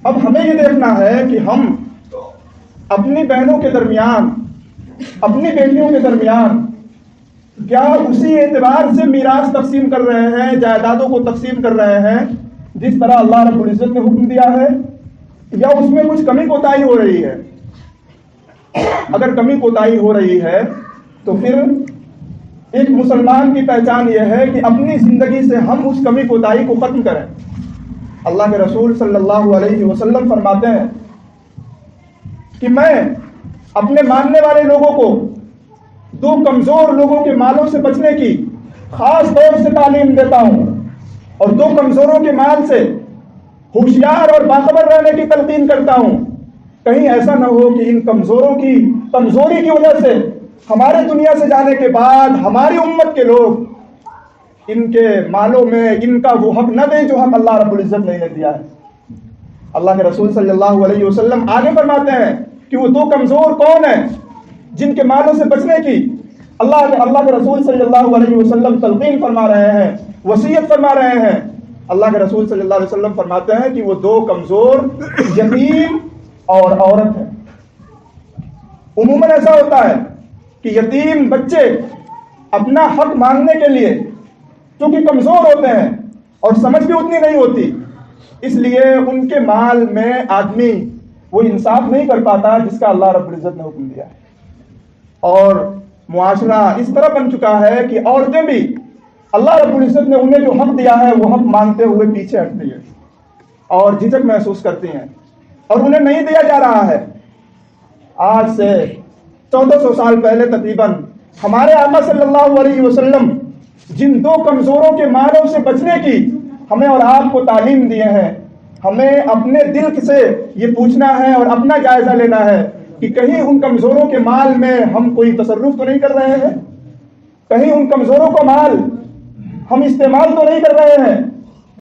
اب ہمیں یہ دیکھنا ہے کہ ہم اپنی بہنوں کے درمیان، اپنی بیٹیوں کے درمیان کیا اسی اعتبار سے میراث تقسیم کر رہے ہیں، جائیدادوں کو تقسیم کر رہے ہیں جس طرح اللہ رب العزت نے حکم دیا ہے، یا اس میں کچھ کمی کوتاہی ہو رہی ہے؟ اگر کمی کوتاہی ہو رہی ہے تو پھر ایک مسلمان کی پہچان یہ ہے کہ اپنی زندگی سے ہم اس کمی کوتاہی کو ختم کریں۔ اللہ کے رسول صلی اللہ علیہ وسلم فرماتے ہیں کہ میں اپنے ماننے والے لوگوں کو دو کمزور لوگوں کے مالوں سے بچنے کی خاص طور سے تعلیم دیتا ہوں، اور دو کمزوروں کے مال سے ہوشیار اور باخبر رہنے کی تلقین کرتا ہوں۔ کہیں ایسا نہ ہو کہ ان کمزوروں کی کمزوری کی وجہ سے ہمارے دنیا سے جانے کے بعد ہماری امت کے لوگ ان کے مالوں میں ان کا وہ حق نہ دیں جو حق اللہ رب العزت نے انہیں دیا ہے۔ اللہ کے رسول صلی اللہ علیہ وسلم آگے فرماتے ہیں کہ وہ دو کمزور کون ہیں جن کے مالوں سے بچنے کی اللہ کے رسول صلی اللہ علیہ وسلم تلقین فرما رہے ہیں، وصیت فرما رہے ہیں۔ اللہ کے رسول صلی اللہ علیہ وسلم فرماتے ہیں کہ وہ دو کمزور یتیم اور عورت ہیں۔ عموماً ایسا ہوتا ہے کہ یتیم بچے اپنا حق مانگنے کے لیے چونکہ کمزور ہوتے ہیں اور سمجھ بھی اتنی نہیں ہوتی، اس لیے ان کے مال میں آدمی وہ انصاف نہیں کر پاتا جس کا اللہ رب العزت نے حکم دیا ہے۔ اور معاشرہ اس طرح بن چکا ہے کہ عورتیں بھی اللہ رب العزت نے انہیں جو حق دیا ہے وہ حق مانگتے ہوئے پیچھے ہٹتی ہیں اور جھجک محسوس کرتی ہیں، اور انہیں نہیں دیا جا رہا ہے۔ آج سے 1400 سال پہلے تقریباً ہمارے آقا صلی اللہ علیہ وسلم جن دو کمزوروں کے مالوں سے بچنے کی ہمیں اور آپ کو تعلیم دیے ہیں، ہمیں اپنے دل سے یہ پوچھنا ہے اور اپنا جائزہ لینا ہے کہ کہیں ان کمزوروں کے مال میں ہم کوئی تصرف تو نہیں کر رہے ہیں، کہیں ان کمزوروں کا مال ہم استعمال تو نہیں کر رہے ہیں،